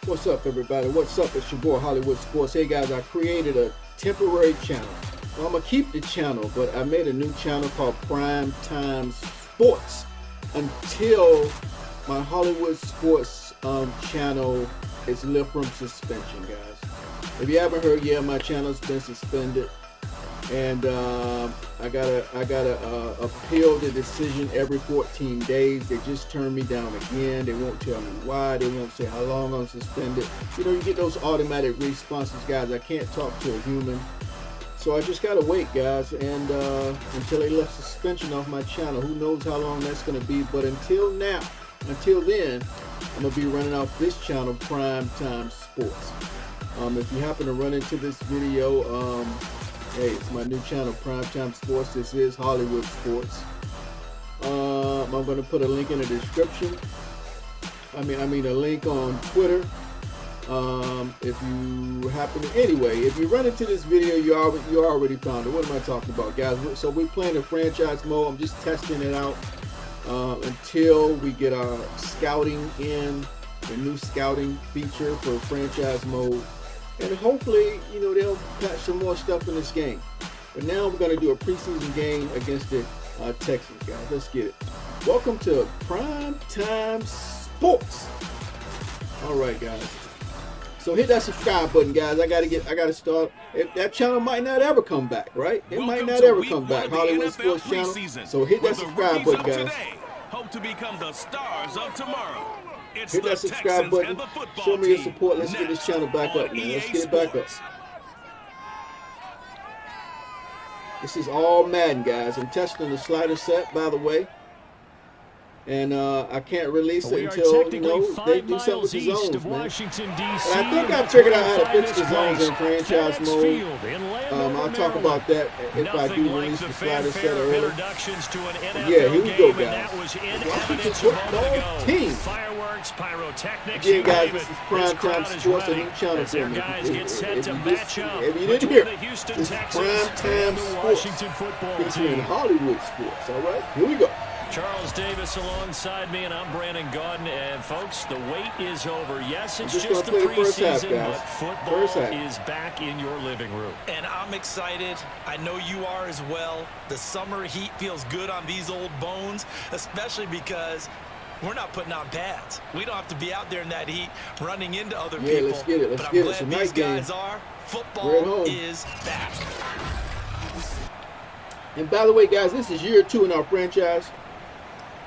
What's up, everybody? What's up? It's your boy Hollywood Sports. Hey guys, I created a temporary channel. Well, I'm gonna keep the channel, but I made a new channel called Prime Time Sports until my Hollywood Sports channel is lifted from suspension, guys. If you haven't heard yet, my channel's been suspended, and I gotta appeal the decision every 14 days. They just turned me down again. They won't tell me why. They won't say how long I'm suspended. You know, you get those automatic responses, guys. I can't talk to a human, so I just gotta wait, guys, and until they lift suspension off my channel. Who knows how long that's gonna be? But until then, I'm gonna be running off this channel, Prime Time Sports. If you happen to run into this video, hey, it's my new channel, Prime Time Sports. This is Hollywood Sports. I'm going to put a link in the description. I mean a link on Twitter. If you happen to, anyway, if you run into this video, you already found it. What am I talking about, guys? So we're playing in franchise mode. I'm just testing it out until we get our scouting in, the new scouting feature for franchise mode. And hopefully, you know, they'll patch some more stuff in this game. But now we're going to do a preseason game against the Texans, guys. Let's get it. Welcome to Prime Time Sports. All right, guys. So hit that subscribe button, guys. I gotta start. That channel might not ever come back, right? It might not ever come back. Hollywood Sports channel. So hit that subscribe button, guys. Hope to become the stars of tomorrow. Hit that subscribe button. Show me your support. Let's get this channel back up, man. Let's get it back up. This is all Madden, guys. I'm testing the slider set, by the way. And I can't release it until, you know, they do something with the zones, man. But I think I figured out how to fix the zones in franchise mode. I'll talk about that if I do release the slider set early. Yeah, here we go, guys. Washington football team. Again, guys, this is Prime Time Sports, a new channel for me. If you didn't hear, this is Prime Time Sports featuring Hollywood Sports. All right, here we go. Charles Davis alongside me, and I'm Brandon Gaudin. And folks, the wait is over. Yes, it's just the preseason, but football is back in your living room. And I'm excited. I know you are as well. The summer heat feels good on these old bones, especially because we're not putting on pads. We don't have to be out there in that heat running into other people. Yeah, let's get it. Let's get it. It's a nice game. Football is back. And by the way, guys, this is year 2 in our franchise.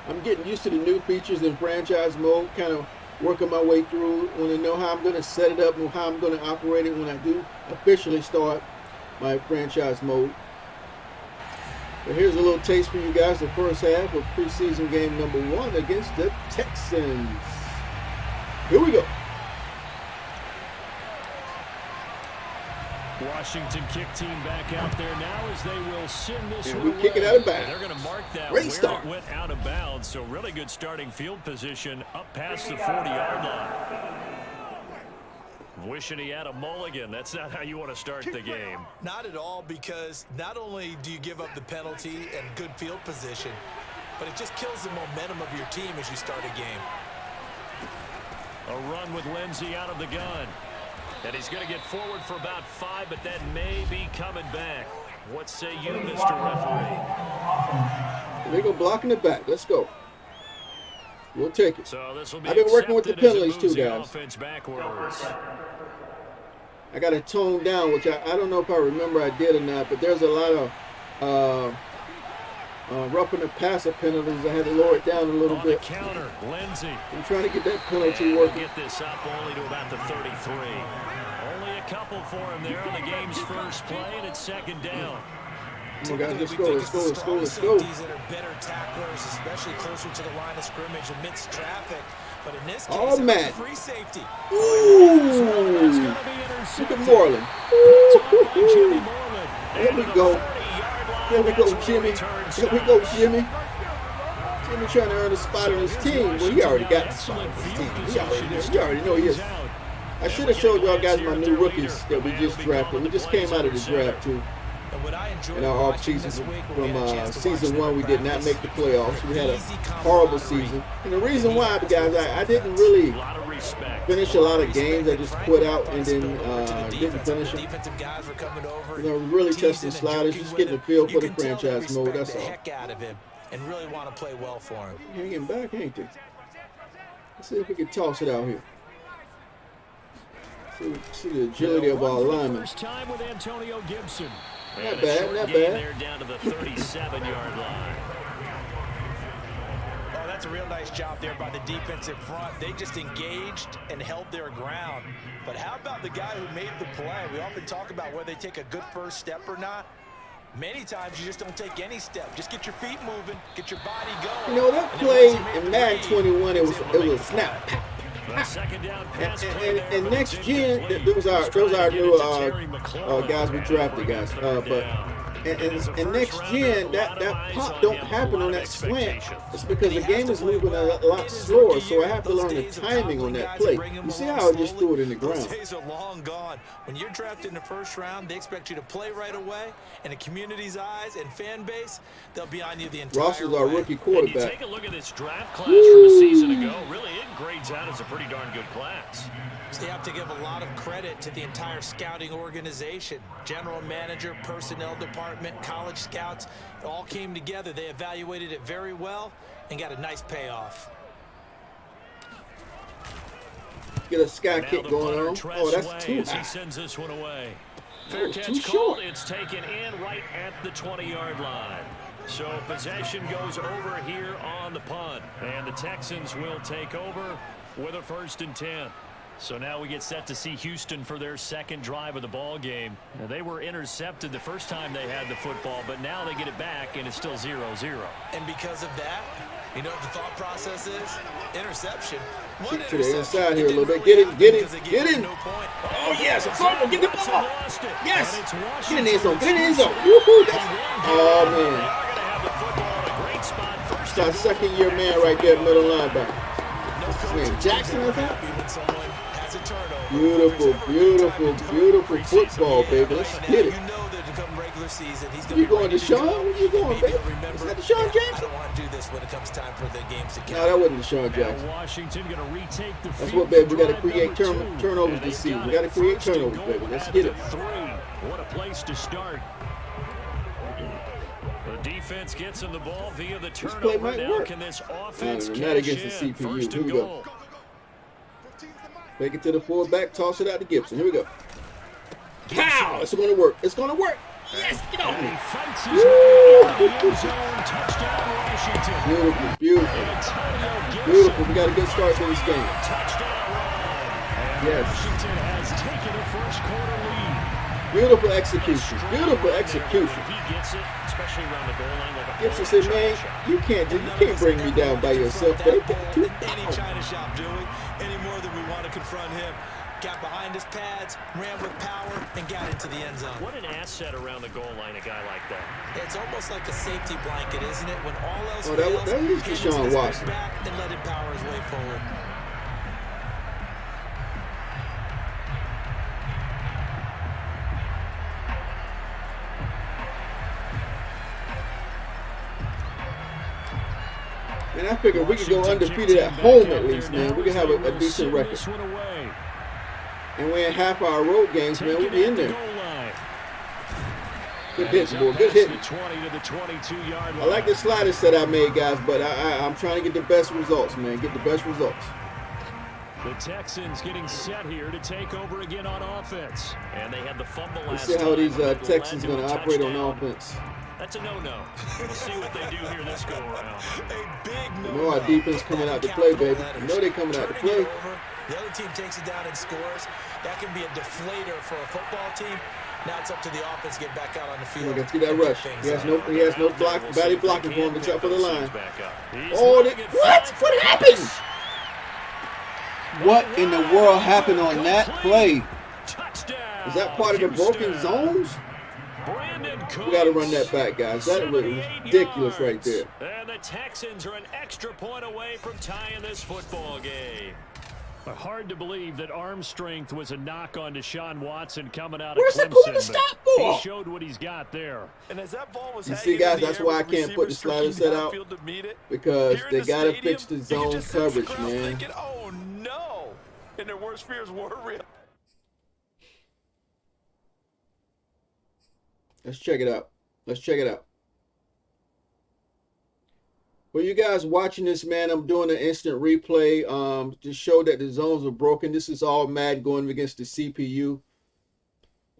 I'm getting used to the new features in franchise mode, kind of working my way through. I want to know how I'm going to set it up and how I'm going to operate it when I do officially start my franchise mode. But here's a little taste for you guys, the first half of preseason game number 1 against the Texans. Here we go. Washington kick team back out there now as they will send this one we away. kick it out of bounds. They're going to mark that Great where start. it went out of bounds. So really good starting field position up past the 40-yard line. Wishing he had a mulligan. That's not how you want to start the game. Not at all, because not only do you give up the penalty and good field position, but it just kills the momentum of your team as you start a game. A run with Lindsey out of the gun. And he's going to get forward for about 5, but that may be coming back. What say you, Mr. Referee? They're going to block in the back. Let's go. We'll take it. So this will be I've been working with the penalties too, guys. I got to tone down, which I don't know if I remember I did or not, but there's a lot of roughing the passer penalties. I had to lower it down a little bit. Counter, Lindsey. I'm trying to get that penalty working. Get this up only to about the 33. Only a couple for him there on the game's first play, and it's second down. Come on, guys, let's go, let's go, let's go, let's go. That are better tacklers, especially closer to the line of scrimmage amidst traffic. But in this case, oh, man. Free safety. Ooh. Look at Moreland. Ooh. There we go. There we go, Jimmy. Here we go, Jimmy. Jimmy trying to earn a spot on his team. Well, he already got the spot on his team. He already know he is. I should have showed y'all guys my new rookies that we just drafted. We just came out of the draft, too. In our off-season from season 1, we did not make the playoffs. We had a horrible season. And the reason why, guys, I didn't really finish a lot of games. I just quit out and then didn't finish them. Really testing sliders, just getting the feel for the franchise mode. That's all. And really want to play well for him. Hanging back, ain't they? Let's see if we can toss it out here. See the agility of our linemen. First time with Antonio Gibson. Not bad, not bad. They're down to the 37-yard line. Oh, that's a real nice job there by the defensive front. They just engaged and held their ground. But how about the guy who made the play? We often talk about whether they take a good first step or not. Many times you just don't take any step. Just get your feet moving, get your body going. You know, that play in Madden 21, it was a snap. And next gen, those are new guys we drafted, guys. And next gen, that pop don't happen on that slant. It's because the game is moving a lot slower, so I have to learn the timing on that play. You see how I just threw it in the ground? Those days are long gone. When you're drafted in the first round, they expect you to play right away. In the community's eyes and fan base, they'll be on you the entire Ross is our rookie And quarterback. you take a look at this draft class from a season ago. Really, it grades out as a pretty darn good class. So you have to give a lot of credit to the entire scouting organization. General manager, personnel department, college scouts, it all came together. They evaluated it very well and got a nice payoff. Get a sky kick going on. Oh, that's too high. He sends this one away. Fair catch too called. short. It's taken in right at the 20-yard line. So possession goes over here on the punt. And the Texans will take over with a 1st and 10. So now we get set to see Houston for their second drive of the ball game. Now, they were intercepted the first time they had the football, but now they get it back, and it's still 0-0. And because of that, you know what the thought process is? Interception. Get to the inside here a little bit. Get in. Oh, yes, a fumble. Get the ball. Yes. Get in the end zone. Get in the end zone. Woohoo. Oh, man. It's our second-year man right there, middle linebacker. What's his name? Jackson, I think? Beautiful football, baby. Let's get it. You going to Sean? Where you going, baby? Is that Deshaun Jackson? No, that wasn't Deshaun Jackson. Washington going to retake the That's what, baby. We got to create turnovers this season. We got to create turnovers, baby. Let's get it. What a place to start. The defense gets him the ball via the turnover. This play might work. Can this offense not against the CPU. Here we go. Take it to the fullback. Toss it out to Gibson. Here we go. Pow! It's going to work. It's going to work. Yes, get off me. Beautiful. We got a good start to this game. Yes. Washington has taken a first quarter lead. Beautiful execution. He gets it, especially around the goal line. Like Gibson said, man, you can't bring me down by yourself, baby. Any China shop doing any more than we want to confront him. Got behind his pads, ran with power, and got into the end zone. What an asset around the goal line, a guy like that. It's almost like a safety blanket, isn't it? When all else that fails, was Deshaun Watson. Back and let him power his way forward. And I figure we could go undefeated at home at least, man. We can have a decent record. And win half our road games, man. We'll be in there. Good hits, boy. Good hitting. I like the slider set I made, guys, but I'm trying to get the best results, man. Get the best results. The Texans getting set here to take over again on offense. And they had the fumble last time. Let's see how these Texans going to operate on offense. That's a no-no. We'll see what they do here this go-around. You know our defense coming out to play, baby. You know they're coming out to play. The other team takes it down and scores. That can be a deflator for a football team. Now it's up to the offense to get back out on the field. Let's get that rush. He has no body blocking for him except for the line. Oh, what? What happened? What in the world happened on that play? Is that part of the broken zones? We got to run that back, guys. That was ridiculous right there. And the Texans are an extra point away from tying this football game. Hard to believe that arm strength was a knock on Deshaun Watson coming out of Clemson. Where's the stop ball? He showed what he's got there. And as that ball was you see, guys, that's why I can't put the slider set out, because they got to fix the zone coverage, man. Oh, no. and their worst fears were real. Let's check it out. Let's check it out. For you guys watching this, man, I'm doing an instant replay to show that the zones are broken. This is all Madden going against the CPU.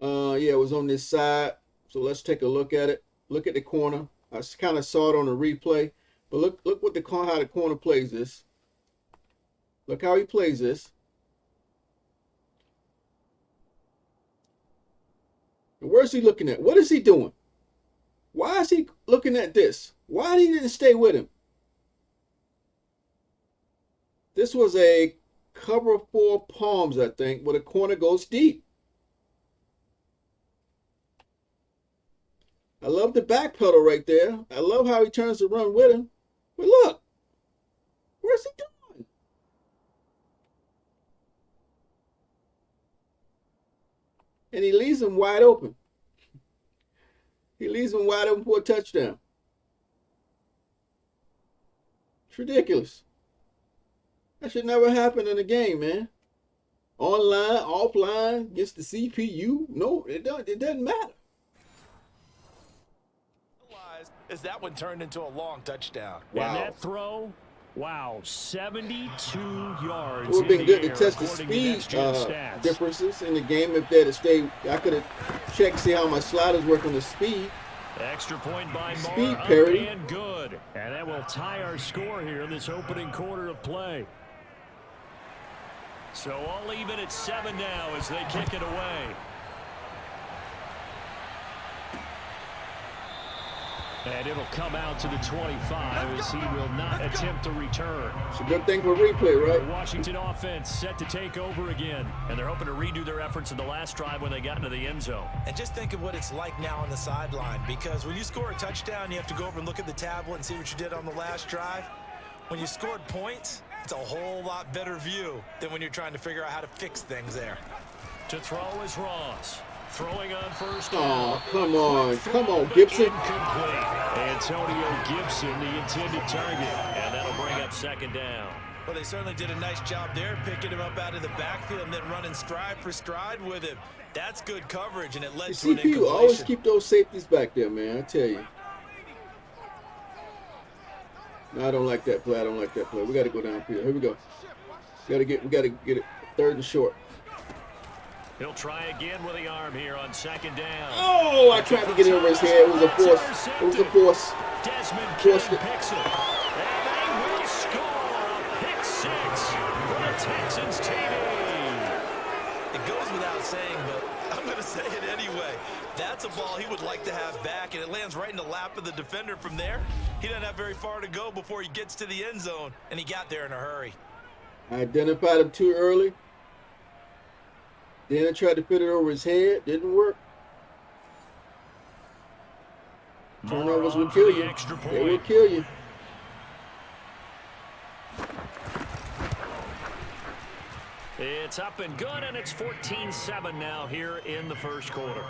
Yeah, it was on this side. So let's take a look at it. Look at the corner. I kind of saw it on the replay, but look what how the corner plays this. Look how he plays this. And where's he looking at? What is he doing? Why is he looking at this? Why didn't he stay with him? This was a cover 4 palms, I think, where the corner goes deep. I love the back pedal right there. I love how he turns to run with him. But look, where's he going? And he leaves him wide open. He leaves him wide open for a touchdown. It's ridiculous. That should never happen in a game, man. Online, offline, against the CPU. No, it doesn't matter. Is that one turned into a long touchdown? Wow. And that throw, wow, 72 yards. It would have been good to test the speed differences in the game if they had stayed. I could have checked, see how my sliders work on the speed. Extra point by Speed Moore, parity. And good. And that will tie our score here in this opening quarter of play. So all even at 7 now as they kick it away. And it'll come out to the 25 as he will not attempt to return. It's a good thing for replay, right? The Washington offense set to take over again. And they're hoping to redo their efforts in the last drive when they got into the end zone. And just think of what it's like now on the sideline. Because when you score a touchdown, you have to go over and look at the tablet and see what you did on the last drive. When you scored points, it's a whole lot better view than when you're trying to figure out how to fix things there. To throw is Ross. Throwing on first down. Oh, come on. Come on, Gibson. Incomplete. Antonio Gibson, the intended target. And that'll bring up second down. Well, they certainly did a nice job there, picking him up out of the backfield and then running stride for stride with him. That's good coverage, and it led to an incompletion. CPU always keep those safeties back there, man. I tell you. No, I don't like that play. I don't like that play. We got to go downfield. Here we go. We got to get it 3rd and short. He'll try again with the arm here on second down. Oh, I tried to get it over his head. It was a force. It was a force. Desmond King picks it. And they will score a pick 6 for the Texans TV. It goes without saying, but I'm going to say it anyway. That's a ball he would like to have back, and it lands right in the lap of the defender from there. He doesn't have very far to go before he gets to the end zone, and he got there in a hurry. I identified him too early. Then I tried to fit it over his head. Didn't work. Turnovers will kill you. They will kill you. It's up and good, and it's 14-7 now here in the first quarter.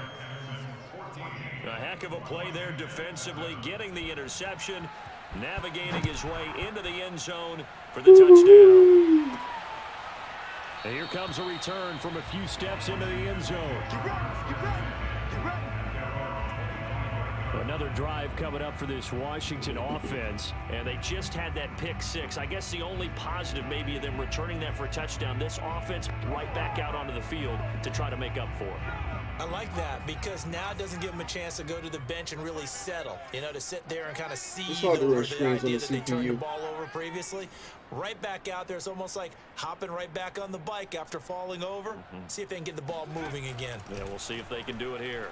A heck of a play there defensively, getting the interception, navigating his way into the end zone for the touchdown. And here comes a return from a few steps into the end zone. Another drive coming up for this Washington offense, and they just had that pick 6. I guess the only positive maybe of them returning that for a touchdown. This offense right back out onto the field to try to make up for it. I like that because now it doesn't give them a chance to go to the bench and really settle, you know, to sit there and kind of see over the idea that they turned the ball over previously. Right back out there, it's almost like hopping right back on the bike after falling over. See if they can get the ball moving again. Yeah, we'll see if they can do it here.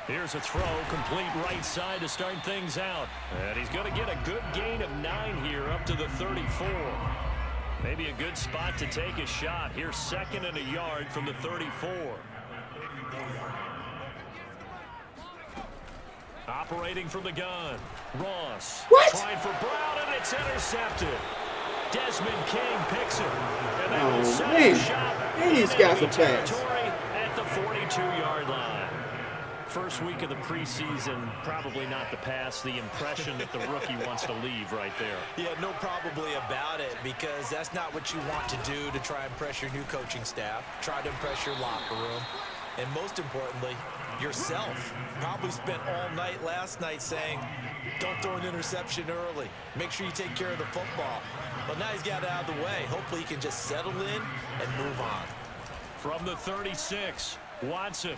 Here's a throw, complete right side to start things out. And he's going to get a good gain of 9 here up to the 34. Maybe a good spot to take a shot. Here's 2nd and a yard from the 34. Operating from the gun. Ross. Trying for Brown, and it's intercepted. Desmond King picks it. And that will set a shot. These guys are fast. At the 42-yard line. First week of the preseason, probably not the pass. The impression that the rookie wants to leave right there. Yeah, no probably about it, because that's not what you want to do to try and impress your new coaching staff. Try to impress your locker room. And most importantly, yourself. Probably spent all night last night saying, don't throw an interception early. Make sure you take care of the football. But now he's got it out of the way. Hopefully he can just settle in and move on. From the 36, Watson.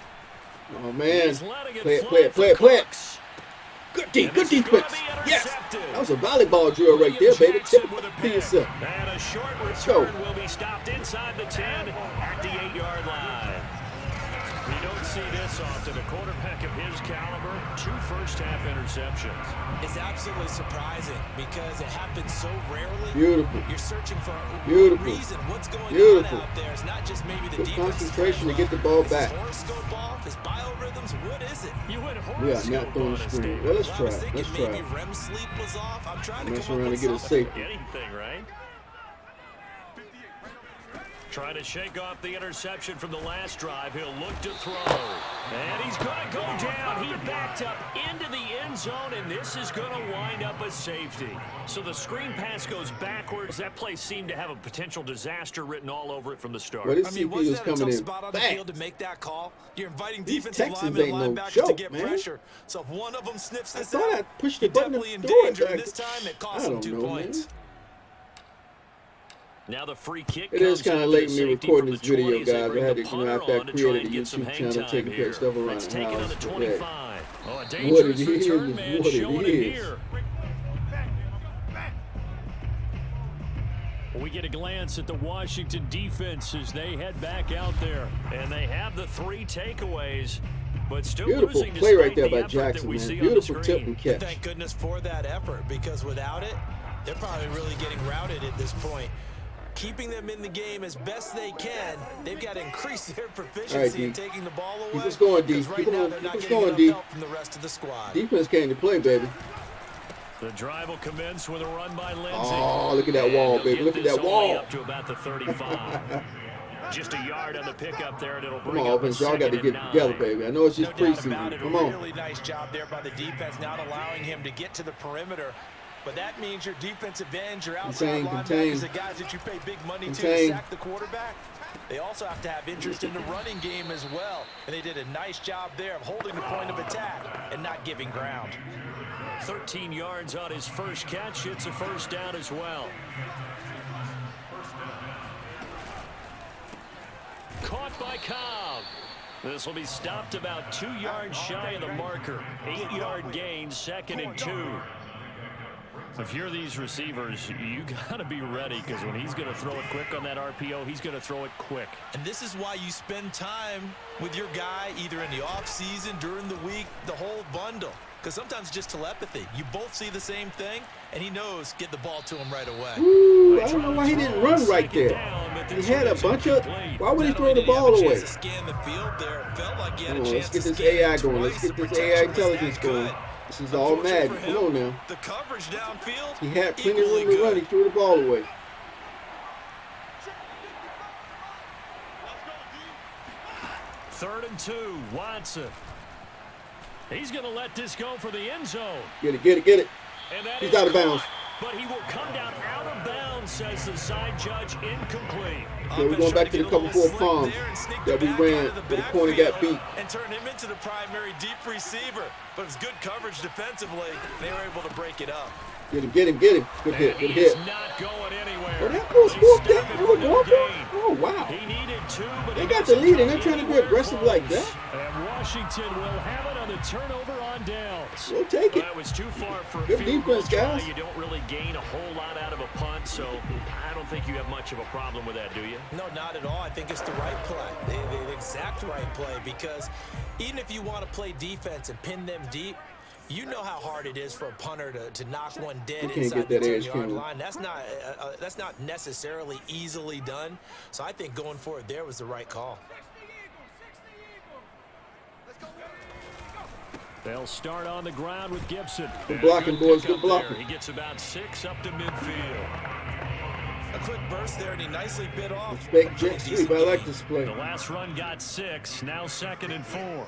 Oh, man. Play it. Good defense. Yes. That was a volleyball drill right there, baby. Tip to yourself. And a short Let's go. return will be stopped inside the 10 at the 8-yard line. We don't see this often. A quarterback of his caliber, 2 first-half interceptions. It's absolutely surprising because it happens so rarely. Beautiful. You're searching for a reason. What's going on out there? It's not just maybe the good defense. Concentration to get the ball back. Is horoscope off? Is biorhythms? What is it? You went We are not throwing the screen. Well, let's try it. Let's try maybe it. REM sleep was off. I'm trying to Mess come up around with and get a something. safety. Anything, right? Trying to shake off the interception from the last drive. He'll look to throw. And he's going to go down. He backed up into the end zone, and this is going to wind up a safety. So the screen pass goes backwards. That play seemed to have a potential disaster written all over it from the start. Well, this I mean, CP wasn't was that a tough coming in spot on the fast. field to make that call? You're inviting These defensive Texans linemen and ain't no linebackers joke, to get man. pressure. So if one of them sniffs I this thought out, I pushed the you're button definitely in to throw it danger. back. And this time it cost I them don't 2 know, points. man. Now the free kick. It is kind of late me recording this video, guys. I had to, after I created a YouTube channel, taking care of stuff around the house. But, hey, what it is what it is. We get a glance at the Washington defense as they head back out there. And they have the 3 takeaways, but still beautiful losing play right despite there the by effort Jackson, that we man. see on the Beautiful tip screen. and catch. Thank goodness for that effort, because without it, they're probably really getting routed at this point. Keeping them in the game as best they can, they've got to increase their proficiency in taking the ball away. Keep us going, D. Right Keep now, on, they're keep not us getting going, enough D. help from the rest of the squad. Defense came to play, baby. The drive will commence with a run by Lindsay. Oh, look at that wall, baby. Look at that wall. Up to about the 35. Just a yard on the pickup there, and it'll Come bring on, up offense. a Y'all got to get 2nd and together, 9. baby. I know it's just No doubt about preseason. it. Come A on. really nice job there by the defense, not allowing him to get to the perimeter. But that means your defensive ends, your outside linebackers, the guys that you pay big money to sack the quarterback. They also have to have interest in the running game as well. And they did a nice job there of holding the point of attack and not giving ground. 13 yards on his first catch. It's a first down as well. Caught by Cobb. This will be stopped about 2 yards shy of the marker. 8-yard gain, 2nd and 2. If you're these receivers, you got to be ready, because when he's going to throw it quick on that RPO, he's going to throw it quick. And this is why you spend time with your guy either in the offseason, during the week, the whole bundle. Because sometimes it's just telepathy. You both see the same thing, and he knows get the ball to him right away. Ooh, I don't know why he didn't run right there. He had a bunch of... Why would he throw the ball away? Scan the field there. It felt like he had Come a on, let's chance get to this scan AI it going. twice. Let's get The this AI protection was that intelligence going. good. This is all Madden. Come on now. The coverage downfield. He had plenty of equally room to run. good. He threw the ball away. Third and 2, Watson. He's going to let this go for the end zone. Get it, get it, get it. And that He's is out of bounds. But he will come down out of bounds, says the side judge, incomplete. Okay, we're going back to the cover 4 palms that we ran where the corner got beat. And turn him into the primary deep receiver. But it's good coverage defensively. They were able to break it up. Get him, get him, get him. Good hit, good hit. Not going anywhere. Oh, that was scored that. They were going for it? Oh, wow. He needed 2, but They got the lead and they're trying to be aggressive like that. And Washington will have it on the turnover on downs. We'll take it. That was too far for a Good field goal defense, try. guys. You don't really gain a whole lot out of a punt, so I don't think you have much of a problem with that, do you? No, not at all. I think it's the right play, the exact right play, because even if you want to play defense and pin them deep, you know how hard it is for a punter to knock one dead inside the 10-yard line. That's not necessarily easily done. So I think going for it there was the right call. They'll start on the ground with Gibson. Good blocking, boys. Good blocking. He gets about 6 up to midfield. A quick burst there, and he nicely bit off. Respect jet sweep. I like this play. The last run got 6. Now 2nd and 4.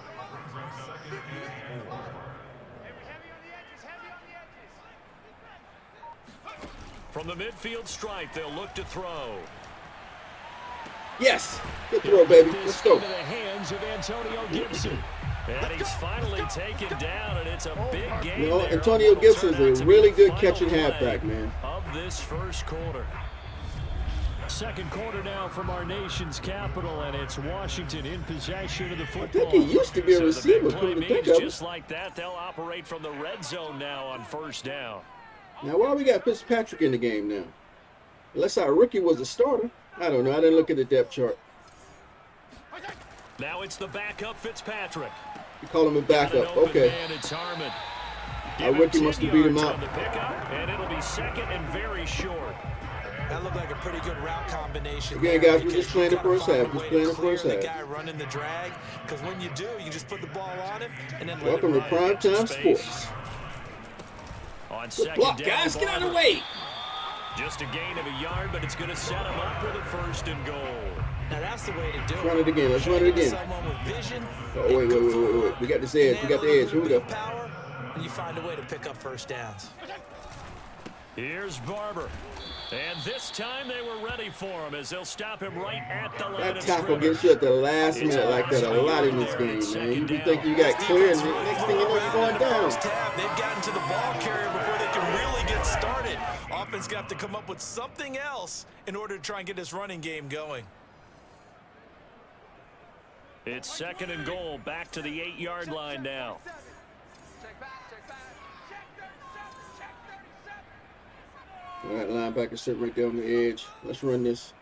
From the midfield stripe, they'll look to throw. Yes. Good throw, baby. Let's go. Into the hands of Antonio Gibson. And he's finally taken down, and it's a big game. You know, Antonio Gibson is a really good catching halfback, man. Of this first quarter. Second quarter now from our nation's capital, and it's Washington in possession of the football. I think he used to be a receiver. Just like that, they'll operate from the red zone now on first down. Now, why we got Fitzpatrick in the game now? Unless our rookie was a starter. I don't know. I didn't look at the depth chart. Now it's the backup Fitzpatrick. You call him a backup. Okay. Our rookie must have beat him out. And it'll be second and very short. That looked like a pretty good route combination. Again, guys, we're just playing the first half. Just playing the first half. The guy running the drag, because when you do, you just put the ball on him and then welcome to Primetime Sports. On good block, guys. Get out of the way. Just a gain of a yard, but it's going to set him up with a first and goal. Now that's the way to do it. Let's run it again. Let's run it again. Oh, wait. We got this edge. We got the edge. Here we go. And you find a way to pick up first downs. Here's Barber. And this time they were ready for him as they'll stop him right at the line of scrimmage. That tackle gets you at the last minute like that a lot in this game, man. You think you got clear, and the next thing you know, you're going down. They've gotten to the ball carrier before they can really get started. Offense got to come up with something else in order to try and get this running game going. It's second and goal, back to the 8-yard line now. All right, linebacker sit right there on the edge. Let's run this.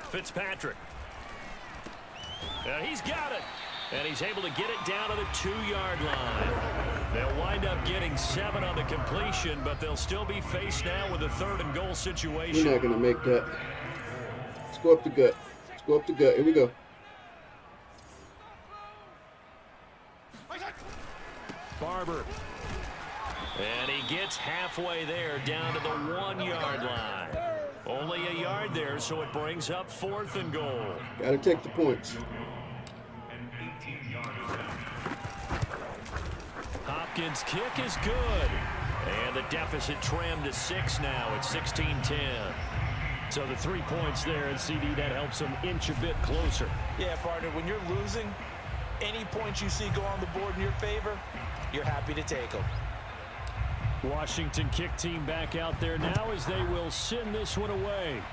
Fitzpatrick. He's got it. And he's able to get it down to the 2-yard line. They'll wind up getting 7 on the completion, but they'll still be faced now with a third and goal situation. We're not going to make that. Let's go up the gut. Let's go up the gut. Here we go. Barber. And he gets halfway there, down to the 1-yard line. Only a yard there, so it brings up 4th and goal. Got to take the points. Hopkins' kick is good. And the deficit trimmed to 6 now. It's 16-10. So the 3 points there, and CD, that helps them inch a bit closer. Yeah, partner, when you're losing, any points you see go on the board in your favor, you're happy to take them. Washington kick team back out there now as they will send this one away.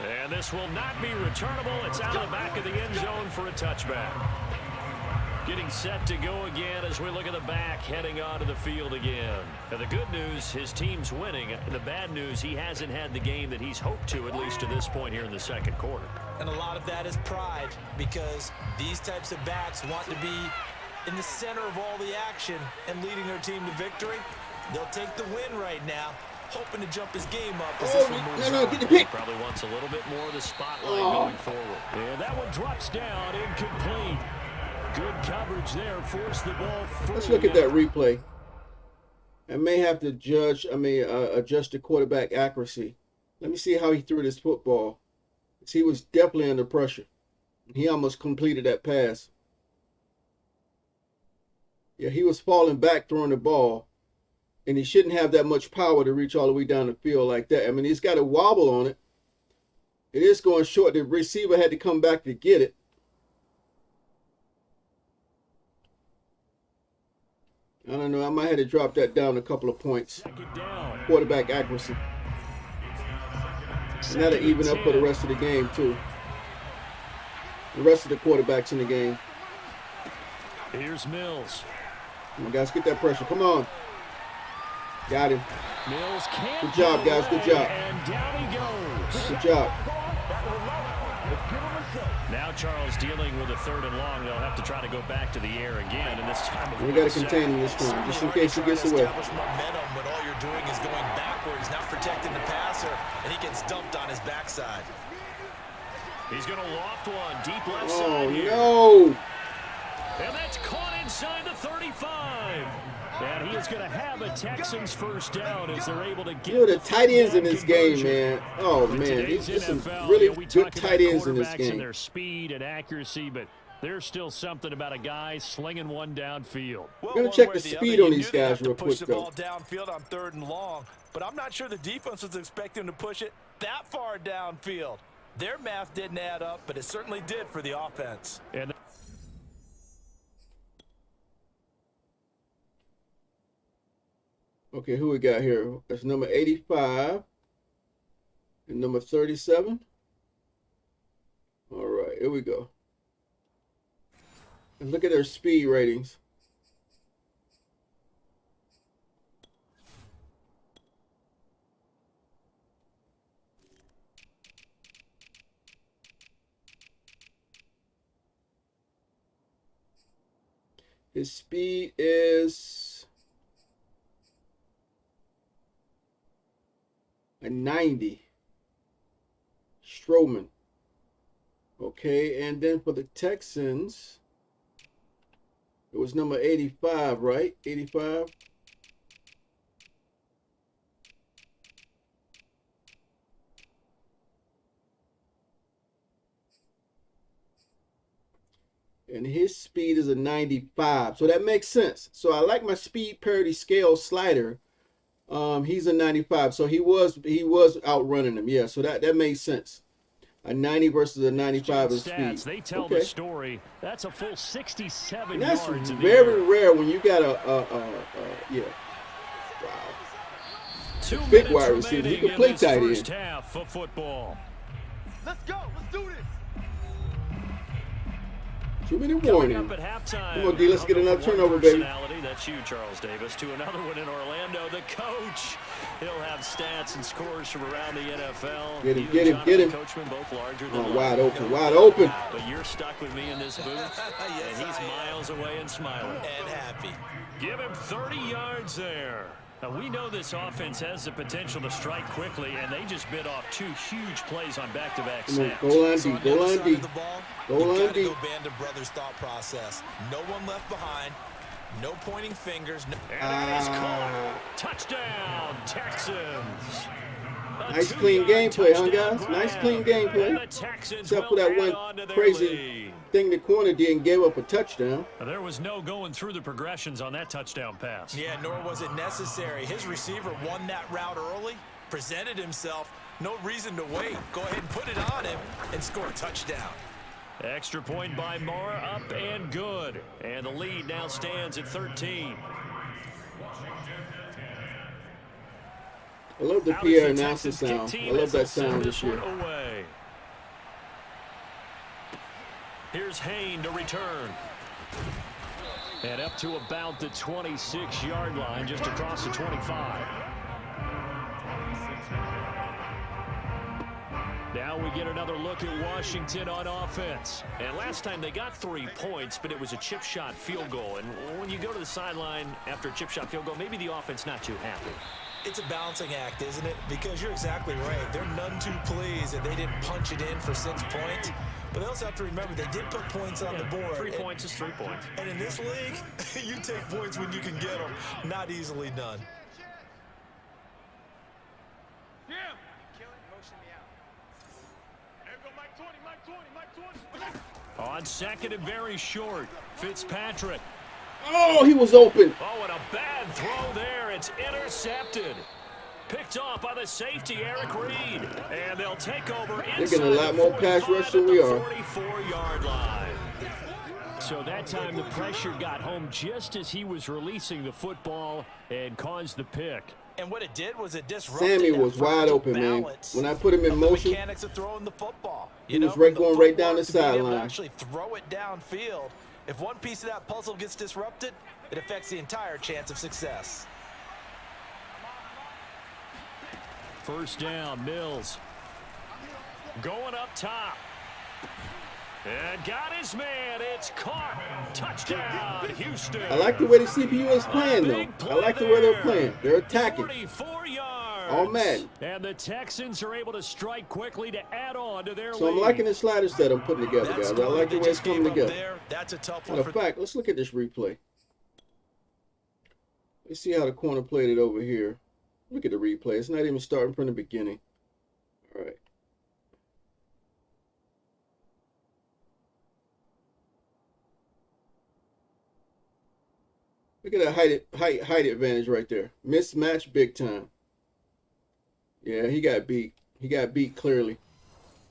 And this will not be returnable. It's out of the back of the end zone for a touchback. Getting set to go again as we look at the back heading onto the field again. Now the good news, his team's winning. The bad news, he hasn't had the game that he's hoped to, at least to this point here in the second quarter. And a lot of that is pride, because these types of backs want to be in the center of all the action and leading their team to victory. They'll take the win right now, hoping to jump his game up as this one moves on. Get the pick. Probably wants a little bit more of the spotlight going forward. And that one drops down, incomplete. Good coverage there, forced the ball through. Let's look at that replay. I may have to adjust the quarterback accuracy. Let me see how he threw this football. He was definitely under pressure. He almost completed that pass. Yeah, he was falling back throwing the ball, and he shouldn't have that much power to reach all the way down the field like that. I mean, he's got a wobble on it. It is going short. The receiver had to come back to get it. I don't know. I might have to drop that down a couple of points. Quarterback accuracy. And that'll even up for the rest of the game, too. The rest of the quarterbacks in the game. Here's Mills. Come on, guys. Get that pressure. Come on. Got him. Mills can't. Good job, guys. Good job. And down he goes. Good job. Now Charles dealing with a third and long. They'll have to try to go back to the air again, and this time we got to contain him this time, just in case he gets away. Momentum, but all you're doing is going backwards, not protecting the passer, and he gets dumped on his backside. He's going to loft one deep left side here. Oh, no. And that's caught inside the 35. And he is going to have a Texans first down as they're able to get the tight ends in this game, man. Oh, man. There's some really good tight ends in this game. And their speed and accuracy, but there's still something about a guy slinging one downfield. We're going to check the speed on these guys real quick, though. Push the ball downfield on 3rd and long, but I'm not sure the defense was expecting to push it that far downfield. Their math didn't add up, but it certainly did for the offense. And okay, who we got here? That's number 85 and number 37. All right, here we go. And look at their speed ratings. His speed is a 90. Strowman. Okay, and then for the Texans, it was number 85, right? 85. And his speed is a 95. So that makes sense. So I like my speed parity scale slider. He's a 95. So he was outrunning him. Yeah, so that makes sense. A 90 versus a 95 in speed. They tell the story. That's a full 67 yards. That's very rare when you got yeah. Wow. A big wide receiver. He can play tight end. Half of football. Let's go. Let's do this. 2 minute warning. Up at halftime. Come on, D. Let's get another turnover, baby. That's you, Charles Davis. To another one in Orlando. The coach. He'll have stats and scores from around the NFL. Get him. Coachman, both larger than wide open. But you're stuck with me in this booth. Yes, and he's miles away and smiling. And happy. Give him 30 yards there. Now, we know this offense has the potential to strike quickly, and they just bit off 2 huge plays on back-to-back snaps. Go line D. Go line D. Go line D. Go Band of Brothers thought process. No one left behind. No pointing fingers. No. And that is caught. Touchdown, Texans. Nice clean gameplay, huh, guys? Nice clean gameplay. Except for that one crazy thing the corner did and gave up a touchdown. There was no going through the progressions on that touchdown pass. Yeah, nor was it necessary. His receiver won that route early, presented himself. No reason to wait. Go ahead and put it on him and score a touchdown. Extra point by Moore, up and good. And the lead now stands at 13. I love the Pierre announcer sound. I love that sound this year. Away. Here's Hayne to return. And up to about the 26-yard line, just across the 25. Now we get another look at Washington on offense. And last time they got 3 points, but it was a chip shot field goal. And when you go to the sideline after a chip shot field goal, maybe the offense not too happy. It's a balancing act, isn't it? Because you're exactly right. They're none too pleased that they didn't punch it in for 6 points. But they also have to remember they did put points on the board. 3 points is 3 points. And in this league, you take points when you can get them. Not easily done. On second and very short, Fitzpatrick. Oh, he was open. Oh, and a bad throw there. It's intercepted. Picked off by the safety, Eric Reed. And they'll take over inside. They're getting a lot more pass rush than we are. 44-yard line. So that time the pressure got home just as he was releasing the football and caused the pick. And what it did was it disrupted. Sammy was wide open, man. When I put him in motion, mechanics of throwing the football. He was going right down the sideline. Actually throw it downfield. If one piece of that puzzle gets disrupted, it affects the entire chance of success. First down, Mills. Going up top. And got his man. It's caught. Touchdown, Houston. I like the way the CPU is playing, though. I like the way they're playing. They're attacking. 44 yards. All Madden. And the Texans are able to strike quickly to add on to their So I'm lead. liking the sliders that I'm putting together, guys. I like the way it's coming together. There, that's a tough one. Matter of fact, let's look at this replay. Let's see how the corner played it over here. Look at the replay. It's not even starting from the beginning. All right. Look at that height advantage right there. Mismatch big time. Yeah, he got beat. He got beat clearly.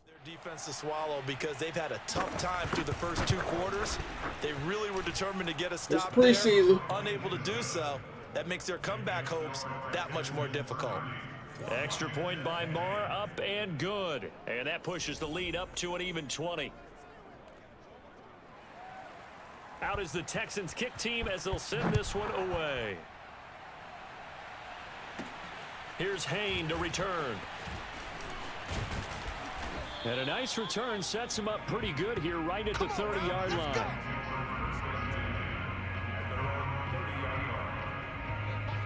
Their defense to swallow because they've had a tough time through the first 2 quarters. They really were determined to get a stop there. It's preseason. Unable to do so. That makes their comeback hopes that much more difficult. Extra point by Marr, up and good. And that pushes the lead up to an even 20. Out is the Texans kick team as they'll send this one away. Here's Hain to return. And a nice return sets him up pretty good here right at the 30-yard line.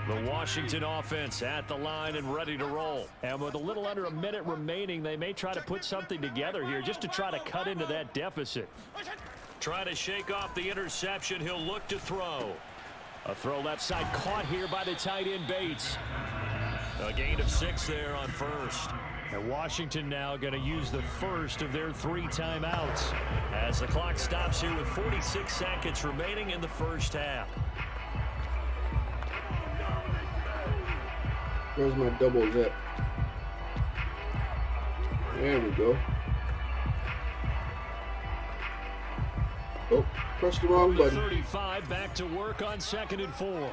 The Washington offense at the line and ready to roll. And with a little under a minute remaining, they may try to put something together here just to try to cut into that deficit. Trying to shake off the interception. He'll look to throw. A throw left side caught here by the tight end Bates. A gain of 6 there on first. And Washington now going to use the first of their 3 timeouts as the clock stops here with 46 seconds remaining in the first half. Where's my double zip? There we go. Oh, pressed the wrong button. 35 back to work on 2nd and 4.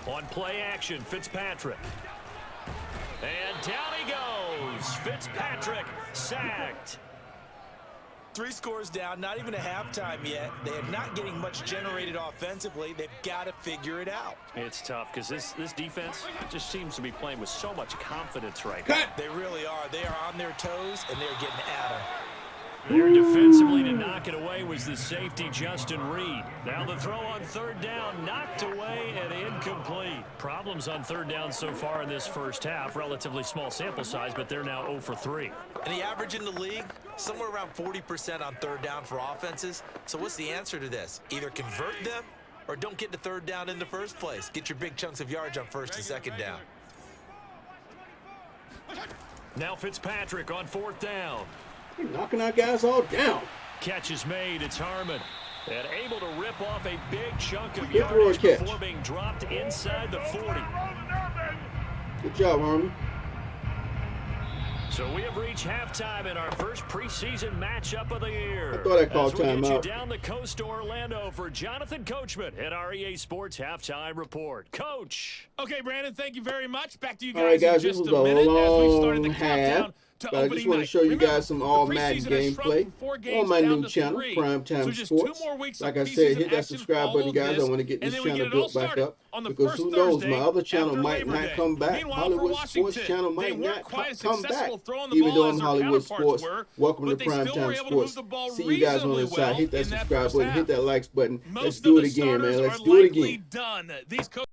On play action, Fitzpatrick. And down he goes. Fitzpatrick sacked. 3 scores down, not even a halftime yet. They are not getting much generated offensively. They've got to figure it out. It's tough because this defense just seems to be playing with so much confidence right now. They really are. They are on their toes, and they're getting at them. There defensively to knock it away was the safety Justin Reed. Now the throw on 3rd down, knocked away and incomplete. Problems on 3rd down so far in this first half. Relatively small sample size, but they're now 0 for 3. And the average in the league, somewhere around 40% on 3rd down for offenses. So what's the answer to this? Either convert them or don't get to 3rd down in the first place. Get your big chunks of yards on 1st and 2nd down. Now Fitzpatrick on 4th down. You're knocking our guys all down. Catch is made. It's Harmon. And able to rip off a big chunk of Good yardage catch. before being dropped inside the 40. Good job, Harmon. So we have reached halftime in our first preseason matchup of the year. I thought I called As we get you timeout. down the coast to Orlando for Jonathan Coachman at REA Sports Halftime Report. Coach. Okay, Brandon, thank you very much. Back to you guys, All right, guys, in this just was a a minute as we started long the countdown half. to But I just opening want to night. show you Remember, guys some the all Madden preseason has shrunk gameplay from 4 on games my down new to channel, 3. Primetime So just Sports. 2 more weeks Like of I said, hit preseason that action subscribe button, followed guys. I this, want to get and this then we channel get it all built back started up. on the Because first who knows, Thursday my other channel after might Labor not Day. come back. Meanwhile, for Hollywood Sports Washington, channel they might weren't not quite as come back. successful throwing the Even ball though as I'm their Hollywood counterparts Sports, were, welcome to but they still were Primetime able to move Sports. the ball See you guys on the reasonably side. well Hit that in that subscribe first button. half. Hit that likes button. Let's Most do of it the again, man. starters Let's are do it likely again. done. These coaches